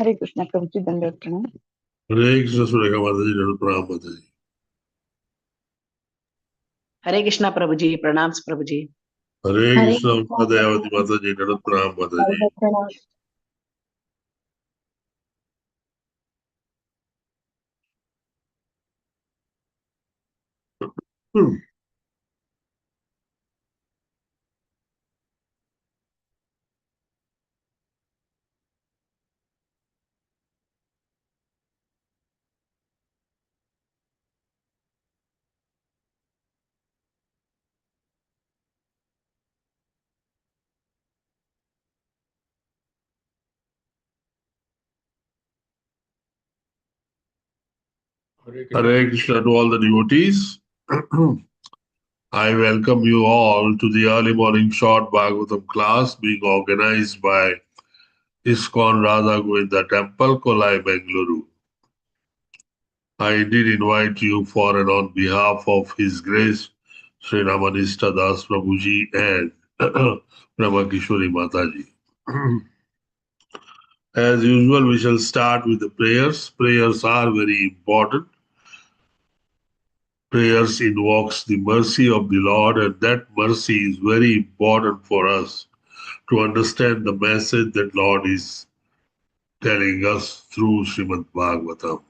हरे कृष्णा प्रभु जी, दंडवत प्रणाम। हरे कृष्ण सुरेखा माता जी, दंडवत प्रणाम माता जी। हरे कृष्णा प्रभु जी, प्रणाम प्रभु जी। हरे हरे कृष्ण कृष्णा दयावती माता जी, दंडवत प्रणाम माता जी। दंडवत प्रणाम। हम्म, Hare Krishna to all the devotees. I welcome you all to the early morning short Bhagavatam class being organized by ISKCON Radha Govinda Temple, Kulai, Mangaluru. I did invite you for and on behalf of His Grace Sri Ramanista Das Prabhuji and Prema Kishori Mataji. As usual, we shall start with the prayers. Prayers are very important. Prayers invokes the mercy of the Lord, and that mercy is very important for us to understand the message that Lord is telling us through Srimad Bhagavatam.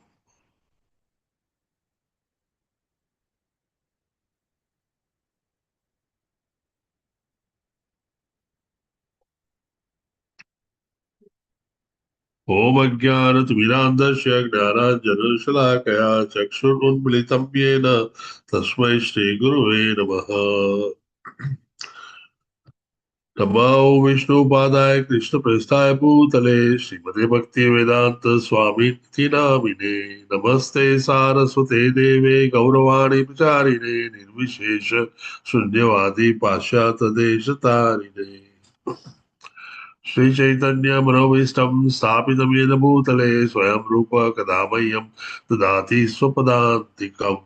ॐ अज्ञानतिमिरान्धस्य ज्ञानाञ्जनशलाकया चक्षुरुन्मिलितं येन तस्मै श्रीगुरुवे नमः। नमो विष्णुपादाय कृष्णप्रेष्ठाय भूतले श्रीमते भक्ति वेदांत स्वामी नामिने नमस्ते सारस्वते देवे गौरवाणी प्रचारिणे निर्विशेष शून्यवादी पाश्चात्य देश तारिणे श्री चैतन्य मनोभीष्टं स्थापितं येन भूतले स्वयं रूप कदा मह्यं ददाति स्वपदान्तिकम्।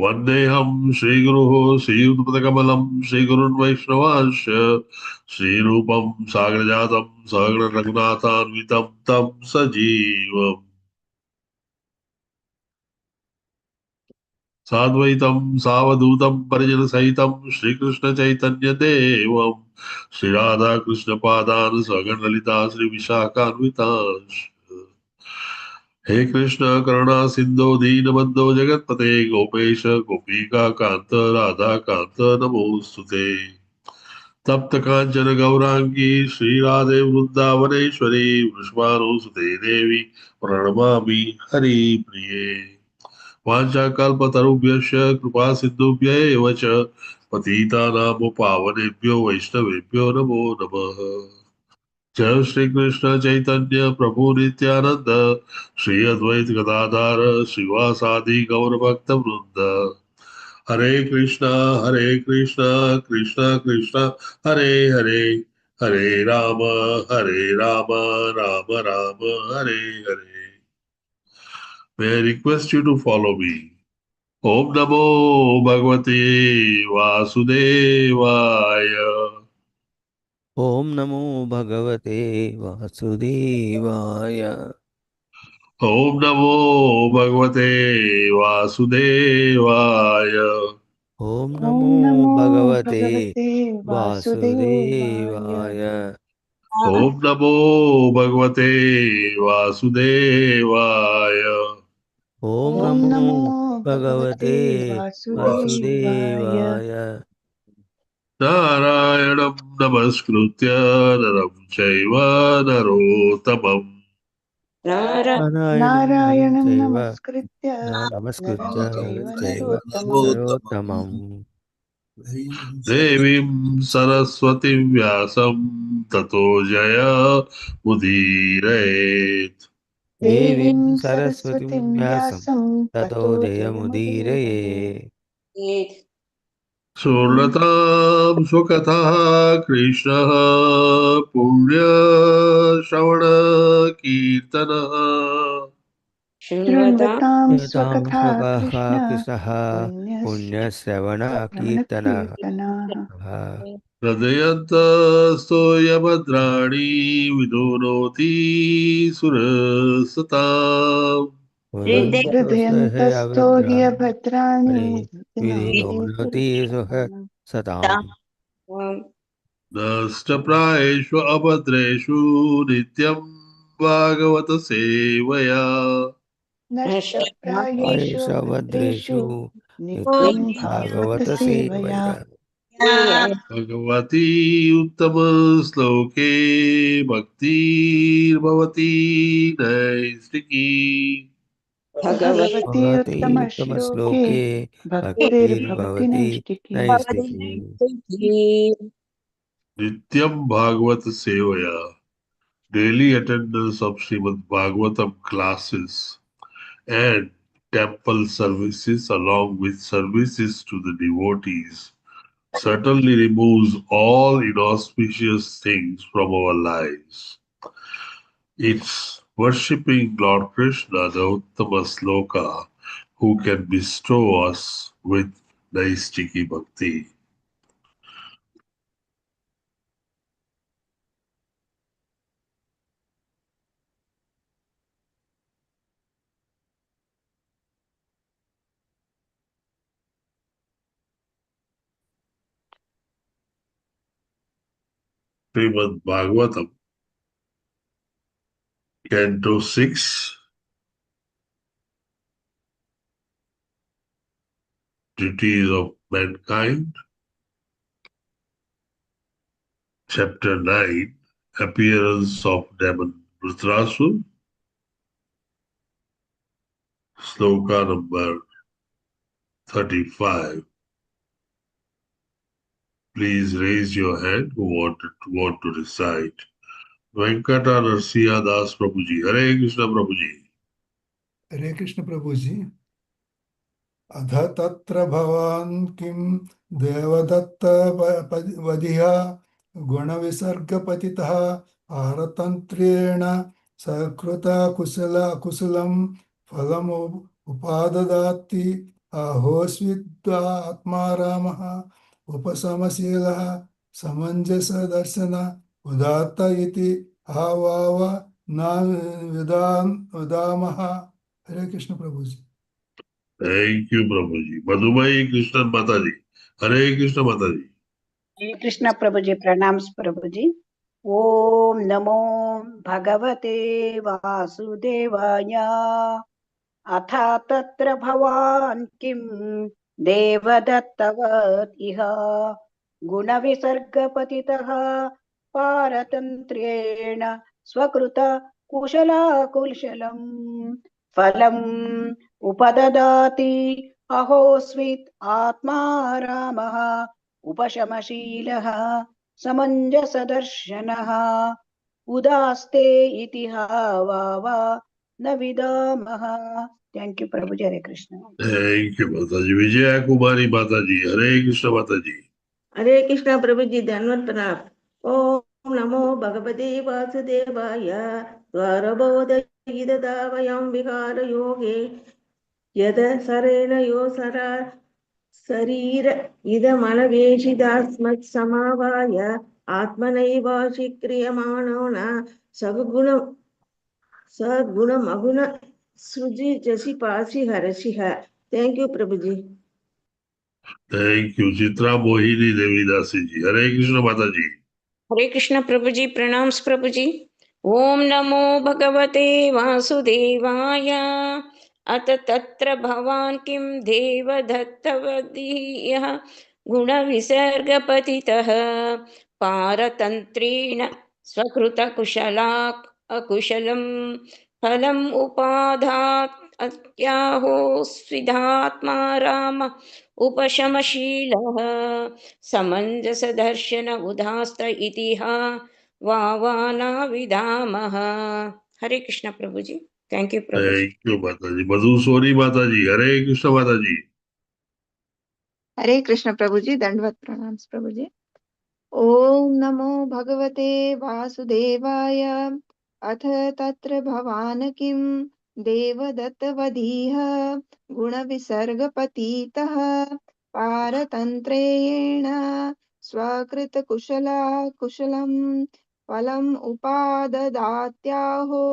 वन्देऽहं श्रीगुरुः श्रीयुतपदकमलं श्रीगुरुन् वैष्णवांश्च श्रीरूपं सागरजातं सहगणरघुनाथान्वितं तं सजीवम् साद्वैतं सावधूतं परिजनसहितं श्रीकृष्णचैतन्यदेवं श्रीराधाकृष्णपादान् सहगणललिता श्रीविशाखान्वितांश्च हे कृष्ण करुणा सिंधु दीनबंधो जगतपते गोपेश गोपिका कांत राधा कांत नमोस्तुते तप्त कांचन गौरांगी श्री राधे वृंदावनेश्वरी वृषभानुसुते देवी प्रणमामि हरि प्रिये वाञ्छाकल्पतरुभ्यश्च कृपा सिन्धुभ्य एव च पतितानां पावनेभ्यो वैष्णवेभ्यो नमो नमः। जय श्री कृष्ण चैतन्य प्रभु नित्यानंद श्री अद्वैत गदाधर श्रीवासादि गौर भक्त वृंद हरे Krishna Krishna Krishna Hare Hare Hare Ram Ram Ram Hare Hare. May I request you to follow me. Om Namo Bhagavate Vasudevaya. ओम नमो भगवते वासुदेवाय। Om Namo Bhagavate Vasudevaya. Om Om Namo Namo भगवते भगवते वासुदेवाय। वासुदेवाय। Om Namo Bhagavate Vasudevaya. Om Om Namo Namo भगवते भगवते वासुदेवाय। वासुदेवाय। Narayanam Namaskritya Naram Chaiva Narottamam नारायणं नारायणं चैव नमस्कृत्य नरं नमस्कृत्य चैव नरं चैव नरोत्तमं नरोत्तमम्। Devim Saraswati Vyasam Tato Jaya Mudirayet देवीं देवीं सरस्वतीं सरस्वतीं व्यासं व्यासं ततो ततो जयमुदीरये। जयमुदीरये। Surlatam Sukatah Krishna Punya Shravana Kirtana शृण्वतां एतां स्वकथा स्वकाः कृष्ण कृष्णः पुण्यश्रवणकीर्तनः श्रवणकीर्तनाः हृदयन्तस्तो यभद्राणि विदुनोति सुरसताम् हृदयन्तस्थो हि अभद्राणि विधिनोति सुख सताम् नष्टप्रायेषु अभद्रेषु नित्यं भागवत सेवया नष्टप्रायेषु आयुषभद्रेषु अभद्रेषु नित्यं भागवतसेवया भागवतसेवया भगवती उत्तमश्लोके भक्तिर्भवती नैष्टिकी भगवति भगवति उत्तमश्लोके उत्तमश्लोके भक्तिर्भवति भक्तिर्भवति नैष्टिकी नैष्टिकी नित्यं भागवत सेवया. Daily attendance of Srimad Bhagavatam classes and temple services along with services to the devotees certainly removes all inauspicious things from our lives. It's worshipping Lord Krishna, the Uttama Sloka, who can bestow us with Naistiki Bhakti. Srimad Bhagavatam, Canto 6, Duties of Mankind, Chapter 9, Appearance of Demon Vritrasur, Sloka number 35. Please raise your hand who want to recite. Venkata Narsiha Das Prabhuji. Hare Krishna Prabhuji. हरे कृष्ण प्रभु जी अध तत्र भवान् किं देवदत्त वदिहा गुणविसर्गपतितः पारतन्त्र्येण सकृत कुशलं फलम् उपाददाति अहोस्विद्वात्मा रामः उपशमशीलः समञ्जसदर्शन उदात्त इति आवाव न विदामः Hare Krishna Prabhu ji Thank you Prabhuji. Madhumai Krishna Mataji. Hare Krishna Mataji. Hare Krishna Prabhu जी प्रणाम प्रभु जी ओम नमो भगवते वासुदेवाय अथ तत्र भवान् किं देवदत्तवत् इह गुणविसर्गपतितः पारतन्त्र्येण स्वकृत कुशलाकुशलम् फलम् उपददाति अहोस्वित् आत्मा रामः उपशमशीलः समञ्जसदर्शनः उदास्ते इति हावाव न विदामः. Thank you Prabhu ji. Hare Krishna. Thank you Mataji. Vijaya Kumari Mataji. Hare Krishna Mataji. Hare Krishna Prabhu ji धन्यवाद प्रणाम ओम नमो भगवते वासुदेवाय द्वारबोधयिददावयं विहार योगे यद सरेण यो सरा शरीर इदमनवेशिदास्मत् समावाय आत्मनैवाशि क्रियमाणो न सगुणमगुण सृजि जसि पासि हरषिः. Thank you Prabhu ji. Thank you Chitra Mohini Devi Dasi ji. Hare Krishna Mataji. Hare Krishna Prabhu जी प्रणाम प्रभु जी ओम नमो भगवते वासुदेवाय अत तत्र भवान् किं देवदत्तवदीयः गुणविसर्गपतितः पारतन्त्रेण स्वकृतकुशलाक् अकुशलं फलम् उपाधात् अत्याहोस्विधात्मा राम उपशमशीलः समञ्जसदर्शन उदास्त इतिहा वावाना विदामः. Hare Krishna Prabhu ji. Thank you Prabhu ji. Thank you Mataji. Madhusoni Mataji. Hare Krishna Mataji. Hare Krishna Prabhu ji दंडवत प्रणाम प्रभु जी ओम नमो भगवते वासुदेवाय अथ तत्र भवान् किं देवदत्तवधीः गुणविसर्गपतितः पारतन्त्रेण स्वकृतकुशला कुशलं फलम् उपाददात्याहो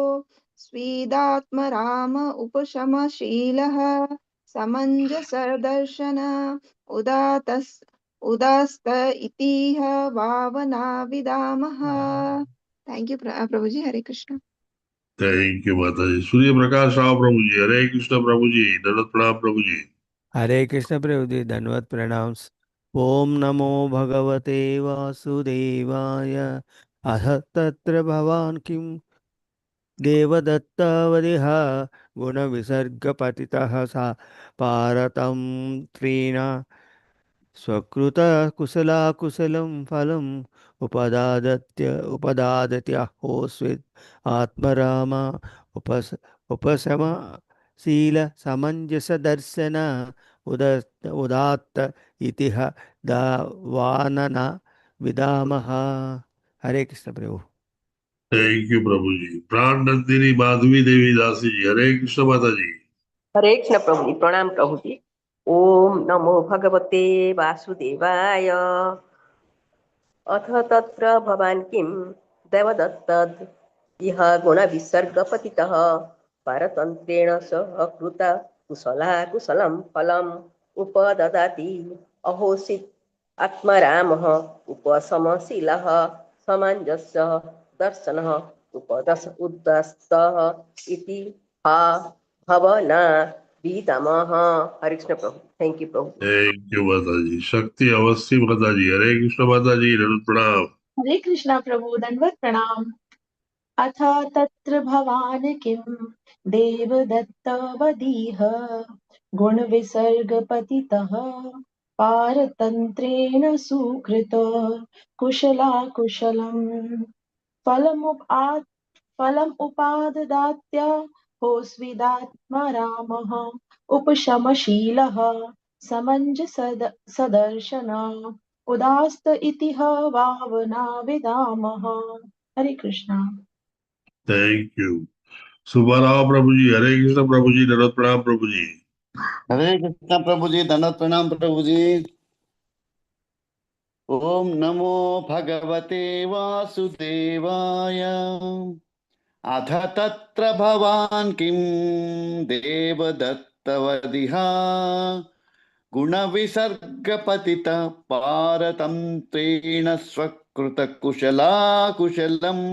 स्वीदात्मराम उपशमशीलः समञ्जसदर्शन उदास्त इतिह भावना विदामः. Thank you, Prabhuji. Hare Krishna. Thank you, Mataji. Surya Prakash Rao Prabhuji, Hare Krishna Prabhuji, Dandavat Pranam Prabhuji. हरे कृष्ण प्रभु जी धन्यवाद प्रणाम्स. ओम नमो भगवते वासुदेवाय. अथ तत्र भवान् किम देवदत्तावदिह गुणविसर्गपतितः सा पारतं त्रीण स्वकृतकुशलाकुशलं फलम् उपदादत्याहोस्वित् आत्मराम उपस उपशमशील समञ्जसदर्शन उदात्त इतिह दावानन विदामः. हरे कृष्ण प्रभु. Thank you, Prabhuji. Pran Nandini Madhavi Devi Dasi ji, Hare Krishna Mataji. Hare Krishna Prabhu जी प्रणाम प्रभु जी. ओम नमो भगवते वासुदेवाय. अथ तत्र भवान् किं देवदत्तद् इह गुणविसर्गपतितः पारतन्त्रेण सह कृत कुशलं फलम् उपददाति अहोसित् आत्मरामः उपशमशीलः समञ्जसः दर्शनः उदास्तः इति हा भवना विदामः. Hare Krishna Prabhu. Thank you Prabhu. Thank you, Mataji. Shakti Avasthi Mataji, Hare Krishna Mataji, Dandavat Pranam. हरे कृष्णा प्रभु दंडवत प्रणाम. अथ तत्र भवान् किं देवदत्तवदीह गुणविसर्गपतितः पारतन्त्रेण सुकृत कुशलाकुशलम् फलम् उपाददात्य होस्विदात्मरामः उपशमशीलः समञ्जसदर्शन उदास्त इतिह भावना विदामः. Hare Krishna. Thank you. Subharao Prabhuji, Hare Krishna Prabhuji, Dandavat Pranam Prabhuji. हरे कृष्ण प्रभु जी धन्यवाद प्रणाम प्रभु जी. ओम नमो भगवते वासुदेवाय. अथ तत्र भवान् किं देवदत्तवदिह गुणविसर्गपतित पारतन्त्रेण स्वकृतकुशलाकुशलम्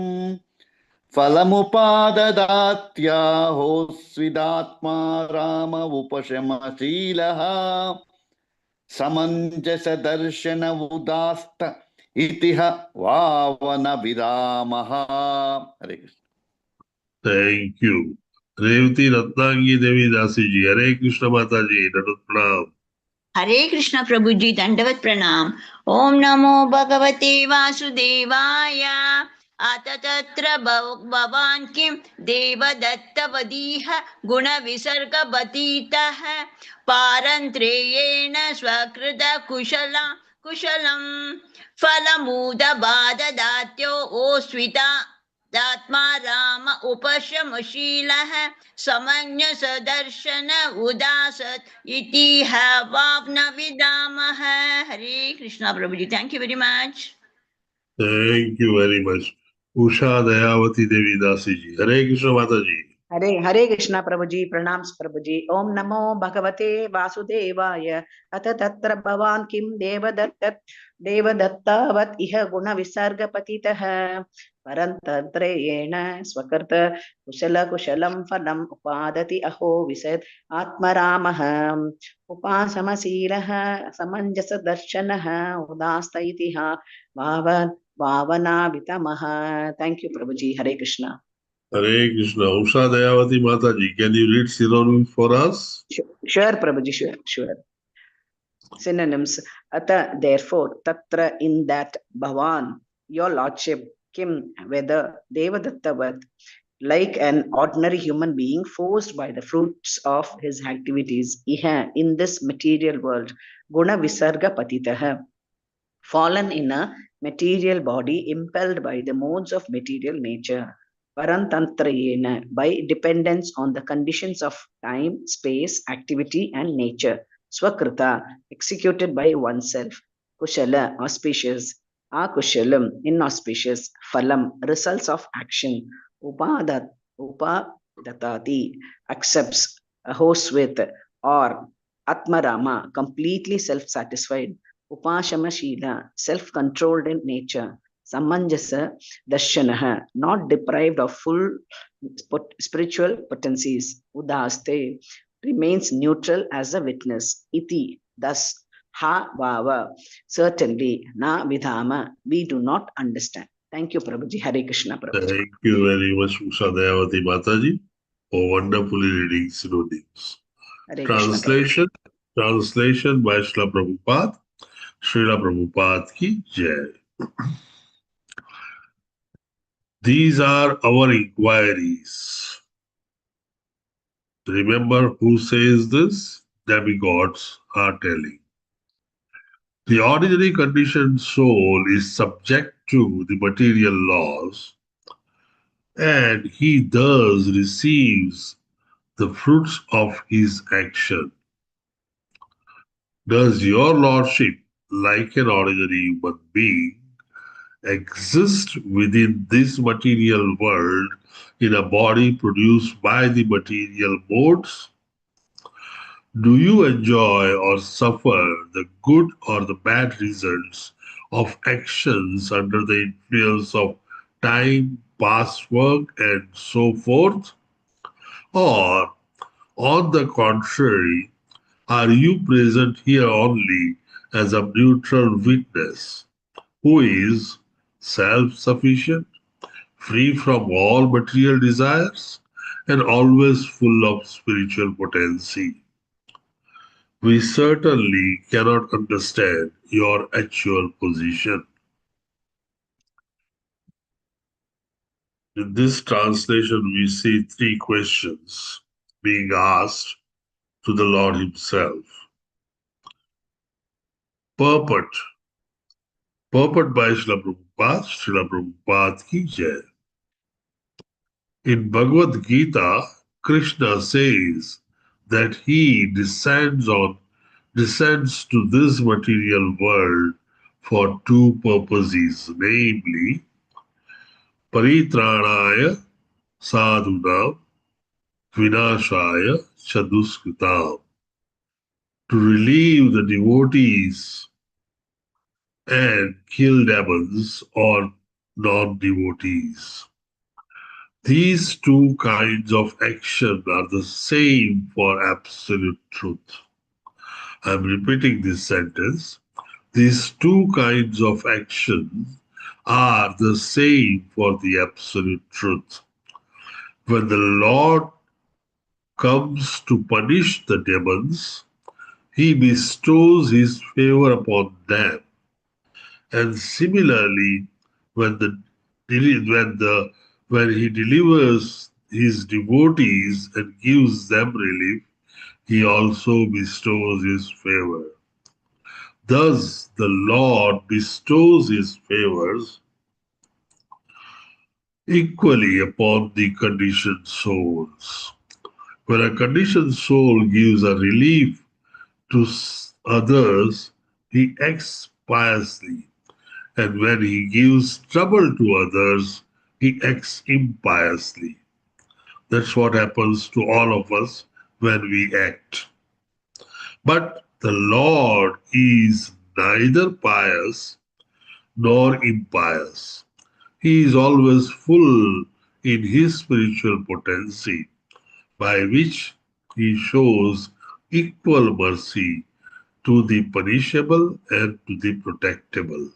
फलमुपाददात्याहोस्विदात्मा राम उपशमशीलः समञ्जसदर्शन उदास्त इतिह वावन विरामः. हरे Krishna. Thank you. Revati Ratnangi Devi Dasi ji, Hare Krishna Mataji, Dandavat Pranam. हरे कृष्ण प्रभु जी दंडवत प्रणाम. ओम नमो भगवते वासुदेवाय. अथ तत्र भवान् किं देवदत्तवदीह गुणविसर्गपतितः पारन्त्रेयेण स्वकृत कुशलं फलमुदबाददात्यो ओस्विता दात्मा राम उपशमशीलः समञ्जसदर्शन उदासत् इति भावना विदामः. Hare Krishna Prabhu ji. Thank you very much. Thank you very much. Usha Dayavati Devi Dasi ji, Hare Krishna Mataji. हरे कृष्णा प्रभु जी प्रणाम प्रभु जी. ओम नमो भगवते वासुदेवाय. अथ तत्र भवान् किं देवदत्तावत् इह गुणविसर्गपतितः परतन्त्रेण स्वकृत कुशलं फलम् उपादति अहो विसत् आत्मरामः उपासमशीलः समञ्जसदर्शनः उदास्त इतिह भावना वितमः. Thank you Prabhu ji. Hare Krishna. Hare Krishna. Usha Dayavati Mataji, can you read synonyms for us? Sure, Prabhuji, sure. Synonyms. Ata, therefore, tatra, in that, bhavan, your lordship, kim, whether, devadattavat, like an ordinary human being forced by the fruits of his activities, iha, in this material world, guna visarga patitaha, fallen in a material body impelled by the modes of material nature. Parantantrayena, by dependence on the conditions of time, space, activity, and nature. Swakrita, executed by oneself. Kushala, auspicious. Akushalam, inauspicious. Phalam, results of action. Upadatati, accepts, hosts with, or Atmarama, completely self-satisfied. Upashamashila, self-controlled in nature. Samanjasa, Darshanaha, not deprived of full spiritual potencies. Udaste, remains neutral as a witness. Iti, thus, ha vava, certainly, na vidhama, we do not understand. Thank you, Prabhuji. Hare Krishna, Prabhuji. Thank you very much, Shadayavati Mataji, for wonderfully reading synonyms. Hare Krishna, Translation by Srila Prabhupada. Srila Prabhupada ki jai. These are our inquiries. Remember who says this? Demigods are telling. The ordinary conditioned soul is subject to the material laws, and he thus receives the fruits of his action. Does your lordship, like an ordinary human being, exist within this material world in a body produced by the material modes? Do you enjoy or suffer the good or the bad results of actions under the influence of time, past work, and so forth? Or, on the contrary, are you present here only as a neutral witness who is self-sufficient, free from all material desires, and always full of spiritual potency? We certainly cannot understand your actual position. In this translation, we see three questions being asked to the Lord Himself. Purport by Srila Prabhupada ki jai. In Bhagavad Gita, Krishna says that he descends to this material world for two purposes, namely Paritranaya Sadhunam Vinashaya Chaduskritam, to relieve the devotees and kill demons or non-devotees. These two kinds of action are the same for absolute truth. I am repeating this sentence. These two kinds of action are the same for the absolute truth. When the Lord comes to punish the demons, he bestows his favor upon them. And similarly, when he delivers his devotees and gives them relief, he also bestows his favor. Thus, the Lord bestows his favors equally upon the conditioned souls. When a conditioned soul gives a relief to others, he acts piously. And when he gives trouble to others, he acts impiously. That's what happens to all of us when we act. But the Lord is neither pious nor impious. He is always full in his spiritual potency, by which he shows equal mercy to the punishable and to the protectable.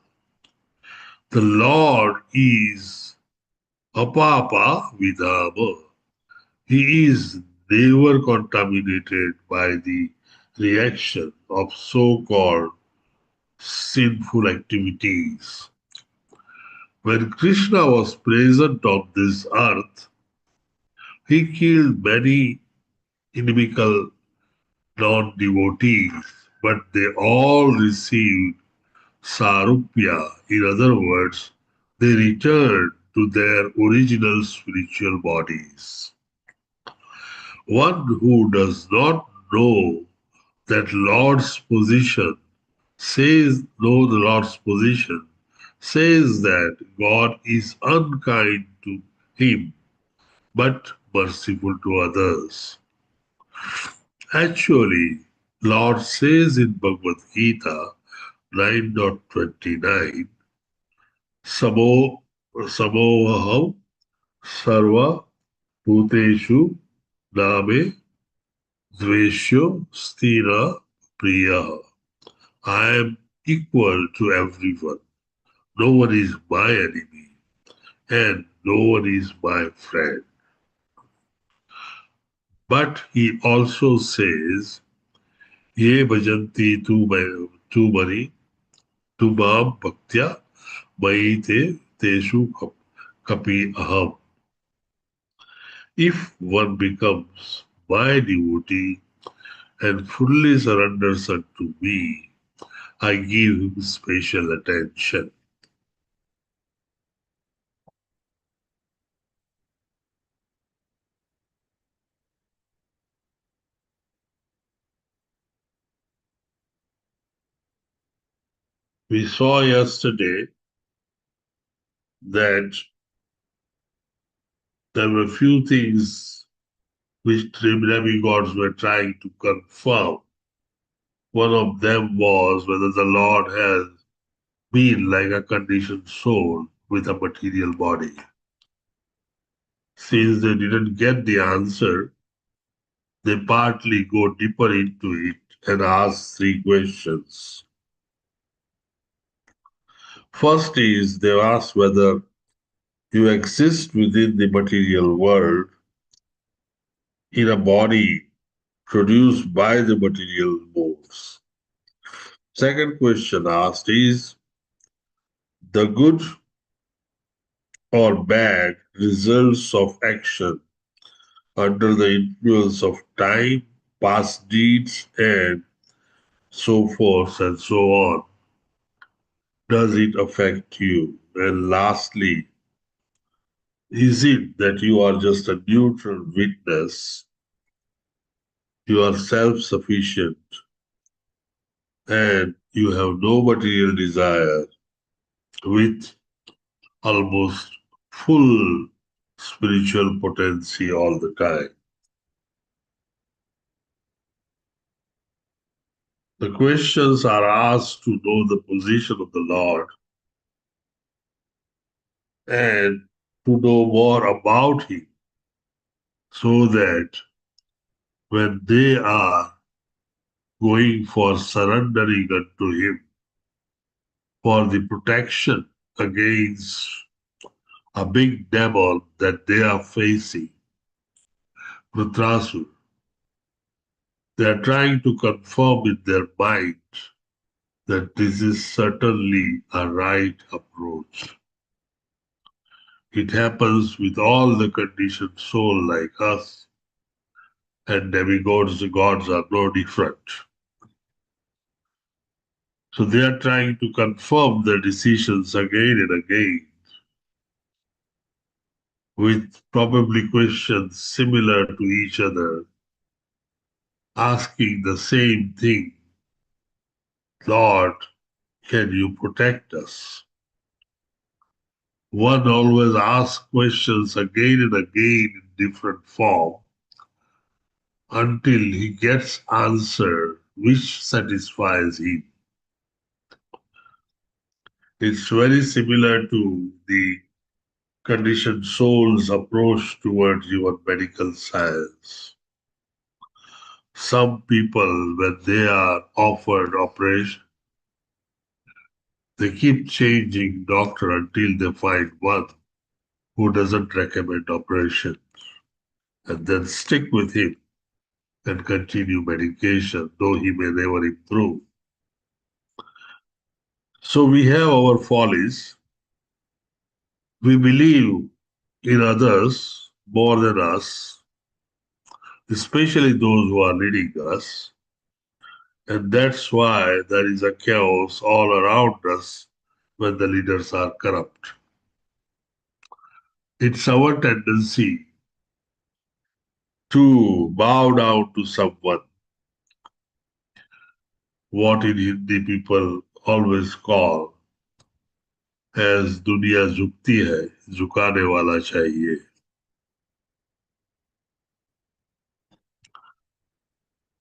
The Lord is apapa vidhama. He is never contaminated by the reaction of so-called sinful activities. When Krishna was present on this earth, he killed many inimical non-devotees, but they all received sarupya. In other words, they returned to their original spiritual bodies. One who does not know that Lord's position the Lord's position says that God is unkind to him but merciful to others. Actually, Lord says in Bhagavad Gita 9.29, Samoham sarva bhuteshu name dveshyo sthira priya. I am equal to everyone. No one is my enemy and no one is my friend. But he also says, Ye bhajanti tu mani tu mam bhaktya maite teshu kapi aham. If one becomes my devotee and fully surrenders unto me, I give him special attention. We saw yesterday that there were few things which demigods were trying to confirm. One of them was whether the Lord has been like a conditioned soul with a material body. Since they didn't get the answer, they partly go deeper into it and ask three questions. First is they ask whether you exist within the material world in a body produced by the material modes. Second question asked is the good or bad results of action under the influence of time, past deeds, and so forth and so on. Does it affect you? And lastly, is it that you are just a neutral witness? You are self-sufficient and you have no material desire with almost full spiritual potency all the time. The questions are asked to know the position of the Lord and to know more about Him, so that when they are going for surrendering unto Him for the protection against a big devil that they are facing, Vrutrasur, they are trying to confirm in their mind that this is certainly a right approach. It happens with all the conditioned soul like us, and demigods, the gods are no different. So they are trying to confirm their decisions again and again with probably questions similar to each other, asking the same thing. Lord, can you protect us? One always asks questions again and again in different form until he gets answer which satisfies him. It's very similar to the conditioned soul's approach towards even medical science. Some people, when they are offered operation, they keep changing doctor until they find one who doesn't recommend operation, and then stick with him and continue medication, though he may never improve. So we have our follies. We believe in others more than us, especially those who are leading us. And that's why there is a chaos all around us when the leaders are corrupt. It's our tendency to bow down to someone, what in Hindi people always call as दुनिया झुकती है, झुकाने वाला चाहिए.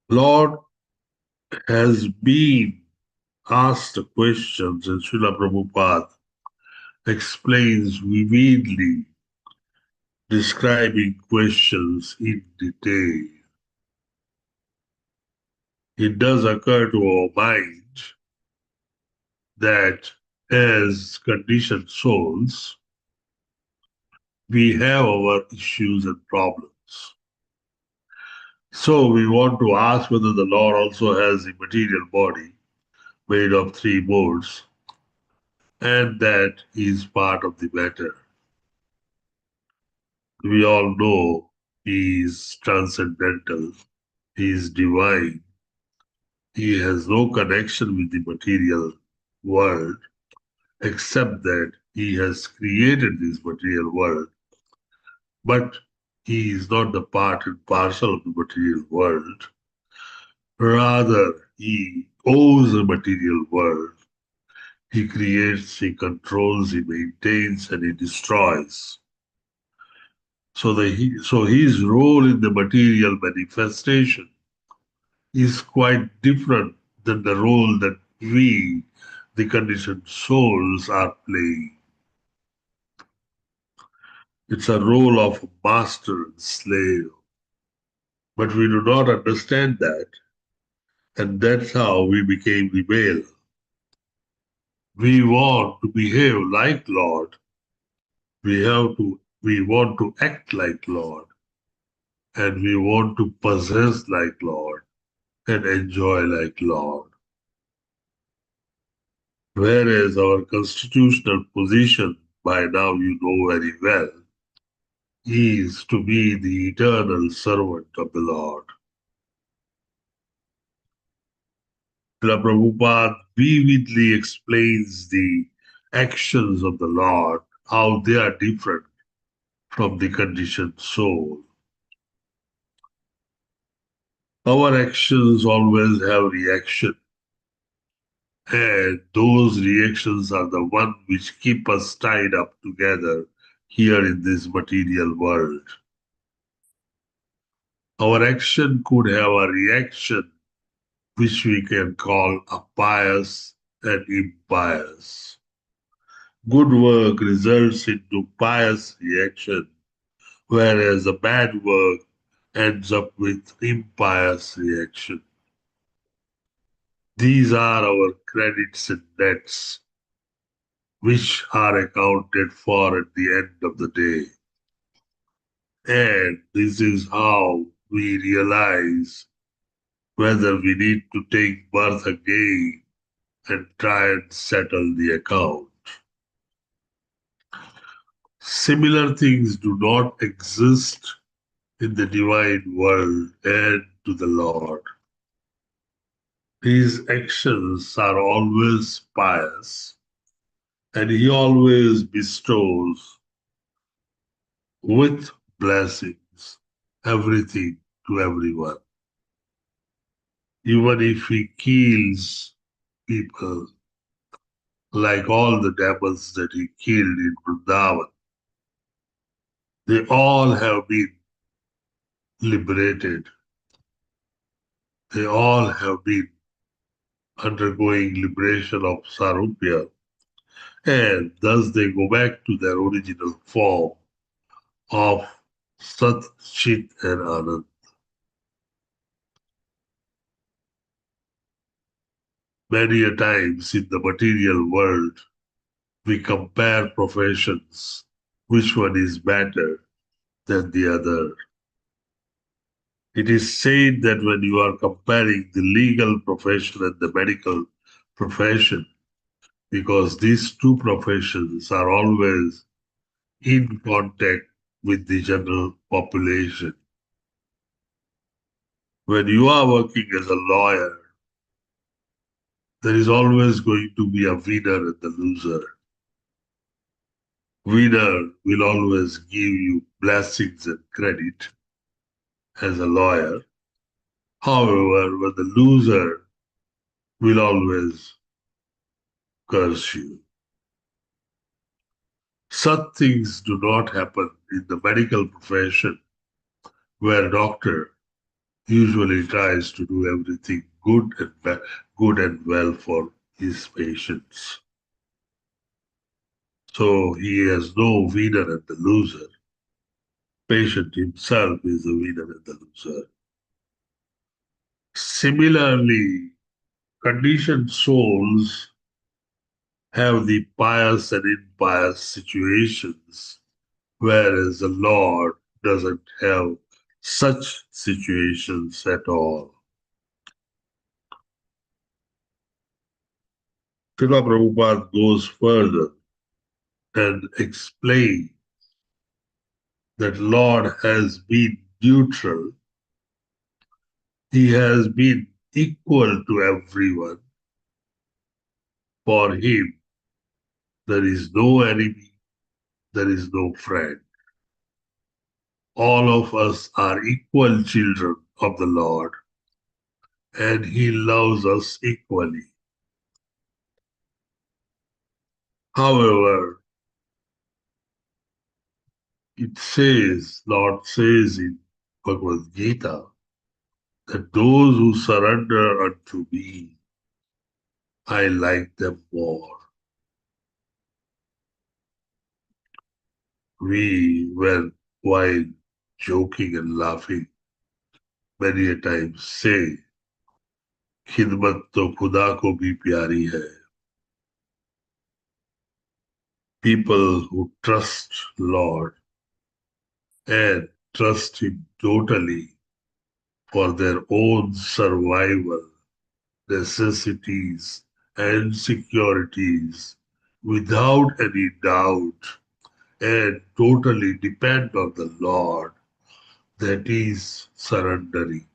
Lord has been asked questions and Srila Prabhupada explains vividly, describing questions in detail. It does occur to our mind that as conditioned souls, we have our issues and problems. So we want to ask whether the Lord also has a material body made of 3 modes, and that is part of the matter. We all know He is transcendental, He is divine, He has no connection with the material world, except that He has created this material world, but He is not the part and parcel of the material world. Rather, He owns the material world. He creates, He controls, He maintains, and He destroys. So His role in the material manifestation is quite different than the role that we, the conditioned souls, are playing. It's a role of master and slave. But we do not understand that, and that's how we became rebel. We want to behave like Lord. We want to act like Lord, and we want to possess like Lord and enjoy like Lord. Whereas our constitutional position, by now you know very well, is to be the eternal servant of the Lord. Srila Prabhupada vividly explains the actions of the Lord, how they are different from the conditioned soul. Our actions always have reaction, and those reactions are the one which keep us tied up together here in this material world. Our action could have a reaction which we can call a pious and impious. Good work results into pious reaction, whereas a bad work ends up with impious reaction. These are our credits and debts, which are accounted for at the end of the day. And this is how we realize whether we need to take birth again and try and settle the account. Similar things do not exist in the divine world and to the Lord. His actions are always pious, and He always bestows with blessings everything to everyone. Even if He kills people, like all the demons that He killed in Vrindavan, they all have been liberated. They all have been undergoing liberation of Sarupya, and thus they go back to their original form of Sat, Chit, and Anand. Many a times in the material world, we compare professions, which one is better than the other. It is said that when you are comparing the legal profession and the medical profession, because these two professions are always in contact with the general population. When you are working as a lawyer, there is always going to be a winner and a loser. winner will always give you blessings and credit as a lawyer. However, when the loser will always curse you. Such things do not happen in the medical profession, where a doctor usually tries to do everything good and well for his patients. So he has no winner and the loser. Patient himself is the winner and the loser. Similarly, conditioned souls have the pious and impious situations, whereas the Lord doesn't have such situations at all. Srila Prabhupada goes further and explains that Lord has been neutral. He has been equal to everyone. For him, there is no enemy, there is no friend. All of us are equal children of the Lord, and he loves us equally. However, it says, Lord says in Bhagavad Gita, that those who surrender unto me, I like them more. We, while joking and laughing, many a times say, खिदमत तो खुदा को भी प्यारी है. People who trust Lord and trust Him totally for their own survival, necessities and securities without any doubt and totally depend on the Lord, that is surrendering.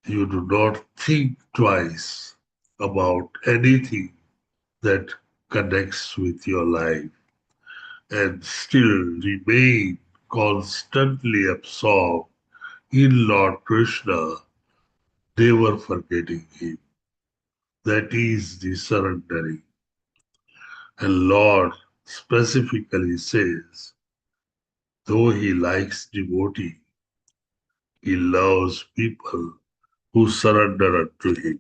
You do not think twice about anything that connects with your life and still remain constantly absorbed in Lord Krishna, never forgetting Him. That is the surrendering. And Lord specifically says, though He likes devotee, He loves people who surrender unto Him.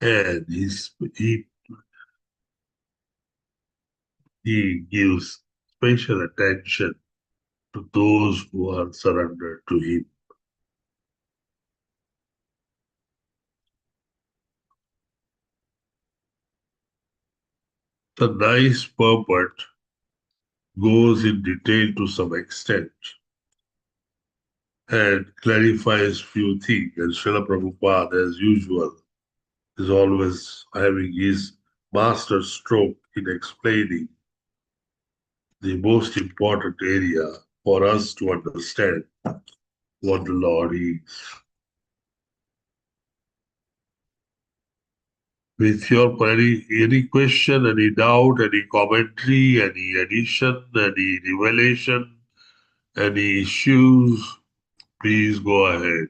And He gives special attention to those who are surrendered to Him. The nice purport goes in detail to some extent and clarifies few things. And Srila Prabhupada, as usual, is always having his master stroke in explaining the most important area for us to understand what the Lord is. With your any question, any doubt, any commentary, any addition, any revelation, any issues, please go ahead.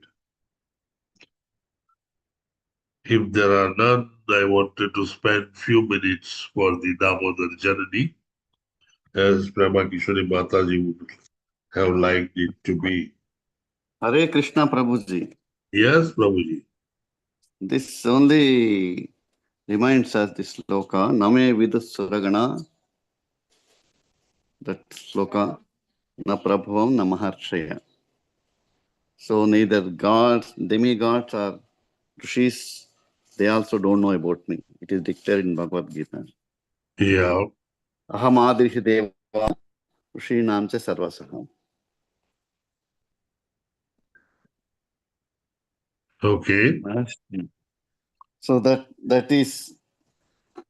If there are none, I wanted to spend few minutes for the Damodar Janani, as Prema Kishori Mataji would have liked it to be. Hare Krishna Prabhuji. Yes, Prabhuji. This only reminds us this sloka, Name Vidus Suragana, that sloka, Na Prabhavam Na Maharshaya. So neither gods, demigods or rishis, they also don't know about me. It is declared in Bhagavad Gita. Yeah. Aham adrihi deva rishinam cha sarvasaham. Okay. So that is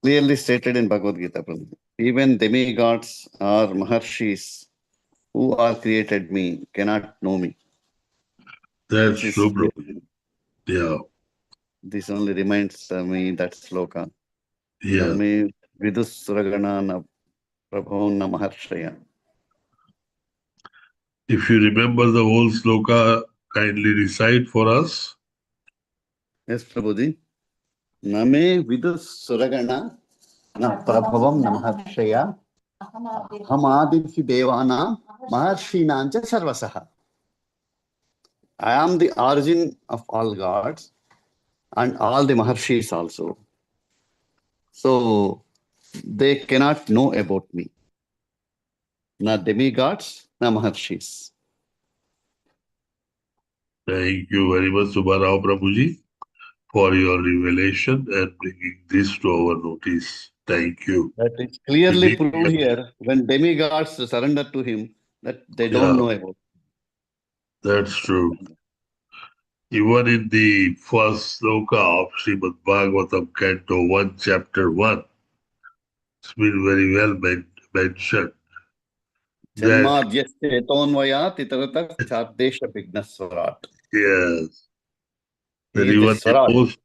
clearly stated in Bhagavad Gita. Even demigods or maharshis who are created me cannot know me. That's true, Prabhuji. Yeah. This only reminds me that sloka. Yeah. Name vidus suragana na Prabhavam Namaharshaya. If you remember the whole sloka, kindly recite for us. Yes, Prabhuji. Name vidus suragana na prabhavam namaharshaya hamadivhi devana maharshinancha sarvasaha. I am the origin of all gods and all the maharshis also. So they cannot know about me. Na demigods, na maharshis. Thank you very much, Subbarao Prabhuji, for your revelation and bringing this to our notice. Thank you. That is clearly Indeed, proved here when demigods surrender to him that they yeah, don't know about him. that's true. Even in the first sloka of Srimad Bhagavatam, Canto 1, Chapter 1, it's been very well mentioned that, Janmadhyasya etonvaya titarata chardesha vignaswarat. yes, that He is the even Swarat.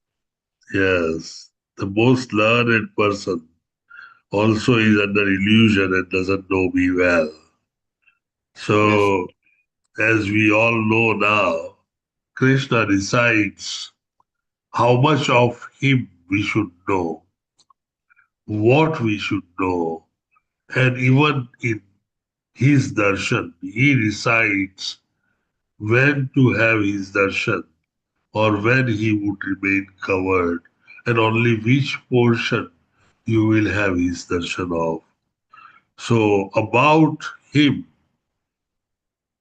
the most learned person also is under illusion and doesn't know me well. So, as we all know now, Krishna decides how much of him we should know, what we should know, and even in his darshan, he decides when to have his darshan or when he would remain covered, and only which portion you will have his darshan of. So, about him,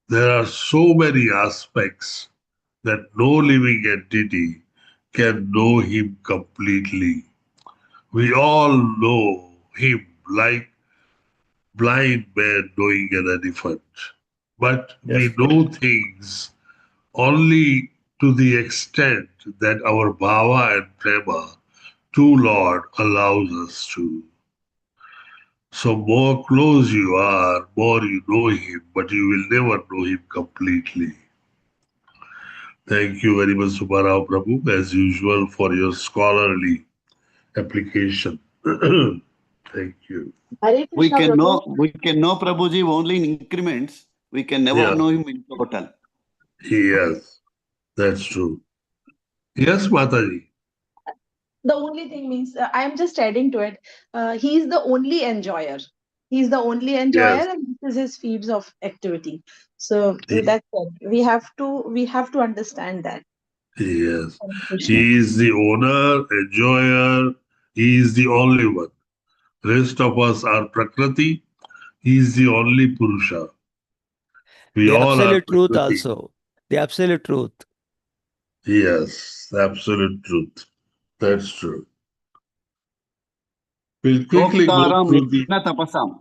there are so many aspects that no living entity can know him completely. We all know him like blind man knowing an elephant. But we know things only to the extent that our bhava and prema to Lord allows us to. So more close you are, more you know him, but you will never know him completely. Thank you very much, Subbarao Prabhu, as usual, for your scholarly application. Thank you. Hare We Krishna can Prabhu. know Prabhuji only in increments. We can never Yeah. know him in total. Yes, that's true. Yes, Mataji. The only thing means I am just adding to it. He is the only enjoyer. He is the only enjoyer, Yes. and this is his fields of activity. So He- that's it. We have to understand that. Yes. Hare Krishna. He is the owner, enjoyer. He is the only one. Rest of us are Prakriti. He is the only Purusha. We The all are absolute truth Prakriti. also. The absolute truth. Yes, absolute truth. That's true. We'll quickly go Bhoktaram through the. yajna tapasam.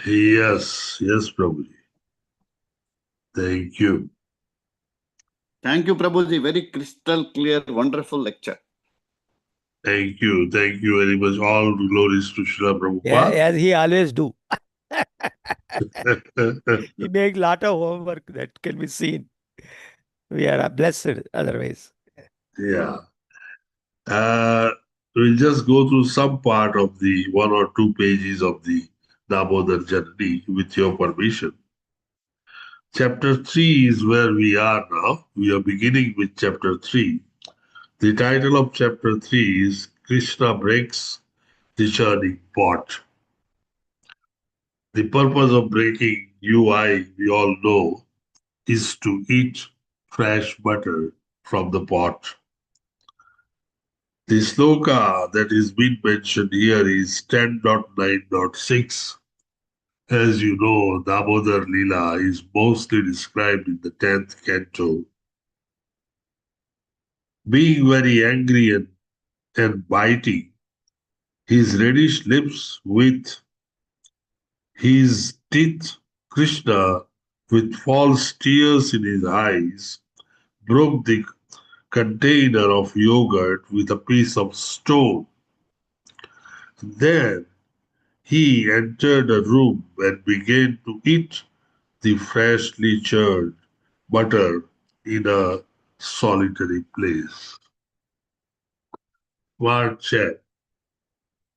Yes, Prabhuji. Thank you. Thank you, Prabhuji. Very crystal clear, wonderful lecture. Thank you very much. All glories to Srila Yeah, Prabhupada. as he always do. He make lot of homework that can be seen. We are blessed otherwise. Yeah. We'll just go through some part of the 1 or 2 pages of the Damodar Janani with your permission. Chapter 3 is where we are now. We are beginning with chapter 3. The title of chapter 3 is Krishna Breaks the Churning Pot. The purpose of breaking UI, we all know, is to eat fresh butter from the pot. The sloka that is being mentioned here is 10.9.6. As you know, Damodar Lila is mostly described in the 10th canto. Being very angry and biting, his reddish lips with his teeth, Krishna, with false tears in his eyes, broke the container of yogurt with a piece of stone. Then he entered a room and began to eat the freshly churned butter in a solitary place. Smart chap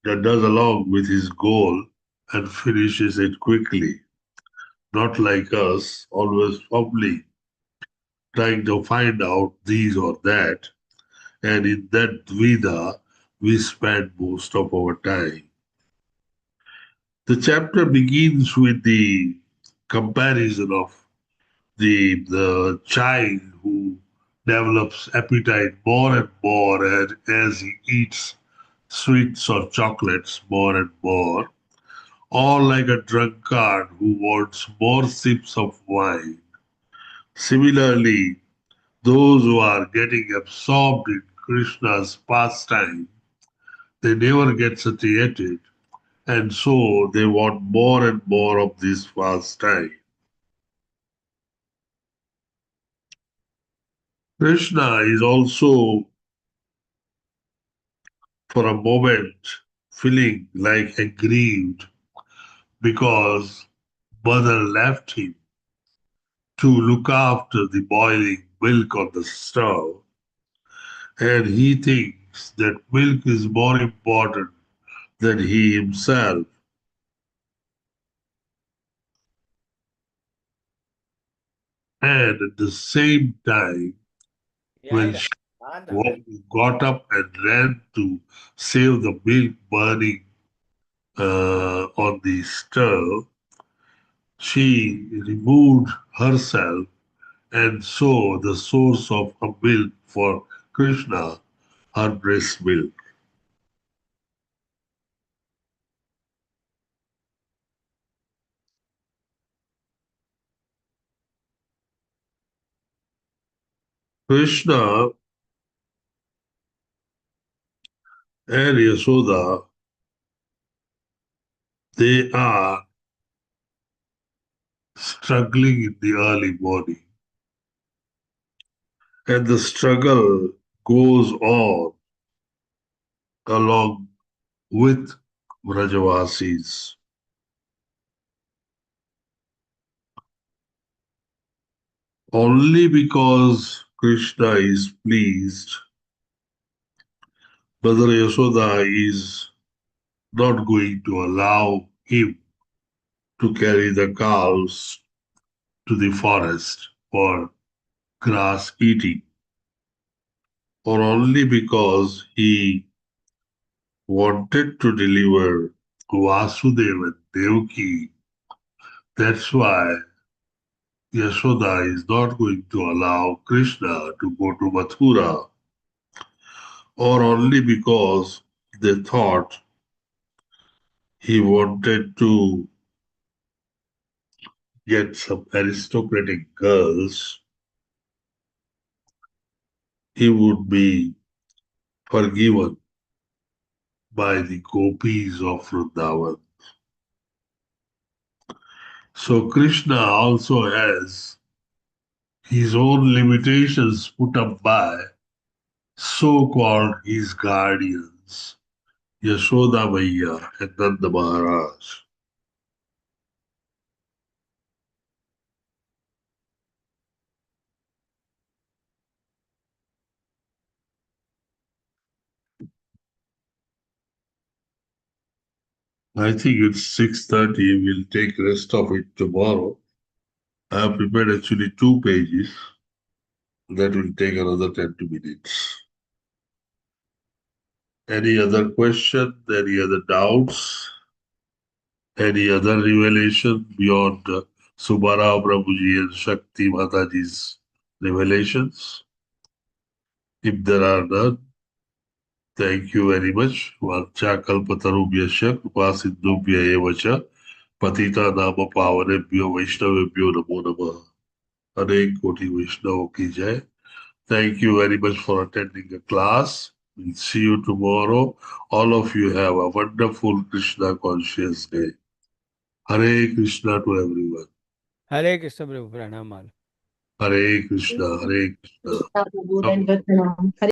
that does along with his goal and finishes it quickly. Not like us, always probably trying to find out these or that. And in that dvida, we spend most of our time. The chapter begins with the comparison of the child who develops appetite more and more as he eats sweets or chocolates more and more, or like a drunkard who wants more sips of wine. Similarly, those who are getting absorbed in Krishna's pastime, they never get satiated, and so they want more and more of this pastime. Krishna is also, for a moment, feeling like aggrieved because mother left him to look after the boiling milk on the stove, and he thinks that milk is more important than he himself. And at the same time, when she got up and ran to save the milk burning on the stove, she removed herself, and so the source of her milk for Krishna, her breast milk. Krishna and Yashoda, they are struggling in the early morning. And the struggle goes on along with Vrajavasis. Only because Krishna is pleased, Mother Yashoda is not going to allow him to carry the cows to the forest for grass eating, or only because he wanted to deliver Vasudeva and Devaki. That's why Yashoda is not going to allow Krishna to go to Mathura, or only because they thought he wanted to get some aristocratic girls, he would be forgiven by the gopis of Vrindavan. So Krishna also has his own limitations put up by so-called his guardians, Yashoda Maiya and Nanda Maharaj. I think it's 6:30. We'll take rest of it tomorrow. I have prepared actually 2 pages. That will take another 10 minutes. Any other question? Any other doubts? Any other revelation beyond Subara Prabhuji and Shakti Mataji's revelations? If there are none, thank you very much. Vacha kalpatarubhyasya krupasindhubhya evacha patita nama pavanebhyo vaishnavebhyo namo namah. Hare Koti Vaishnava ki jai. Thank you very much for attending the class. We'll see you tomorrow. All of you have a wonderful Krishna conscious day. Hare Krishna to everyone. Hare Krishna Prabhu, Pranam. Hare Krishna, Hare Krishna. Prabhu, Dandvat Pranam.